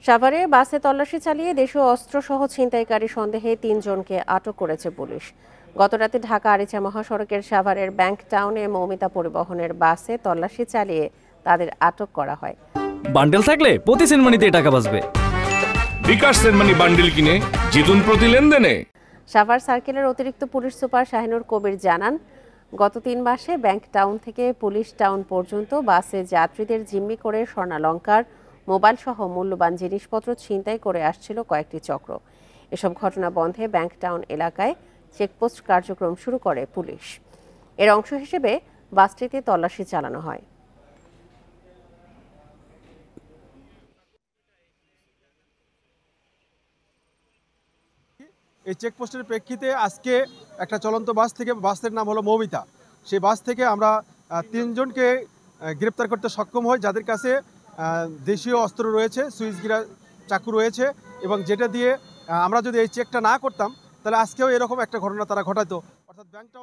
সাভারে বাসে তল্লাশি চালিয়ে দেশীয় অস্ত্রসহ ছিনতাইকারী সন্দেহে ৩ জনকে আটক করেছে পুলিশ। গতরাতে ঢাকা আরিচা মহাসড়কের সাভারের ব্যাংক টাউনে মৌমিতা পরিবহনের বাসে তল্লাশি চালিয়ে তাদের আটক করা হয়। বান্ডেল থাকলে প্রতি সেনমানিতে টাকা বাঁচবে। বিকাশ সেনমানি বান্ডেল কিনে জিতুন প্রতি লেনদেনে। সাভার সার্কেলের অতিরিক্ত পুলিশ সুপার শাহিনুর কবির জানান, গত ৩ মাসে ব্যাংক টাউন থেকে পুলিশ টাউন পর্যন্ত বাসে যাত্রীদের জিম্মি করে স্বর্ণালংকার, মোবাইল সহ মূল্যবান জিনিসপত্র ছিনতাই করে আসছিল কয়েকটি চক্র। এসব ঘটনা বন্ধে ব্যাংক টাউন এলাকায় চেকপোস্ট কার্যক্রম শুরু করে পুলিশ। এর অংশ হিসেবে বাসটিতে তল্লাশি চালানো হয়। এই চেকপোস্টের প্রেক্ষিতে আজকে একটা চলন্ত বাস থেকে, বাসের নাম হলো মৌমিতা, সেই বাস থেকে আমরা ৩ জনকে গ্রেপ্তার করতে সক্ষম হই, যাদের কাছে দেশীয় অস্ত্র রয়েছে, সুইচগিরা চাকু রয়েছে, এবং যেটা দিয়ে আমরা যদি এই চেকটা না করতাম তাহলে আজকেও এরকম একটা ঘটনা তারা ঘটাতো। অর্থাৎ ব্যাংকটা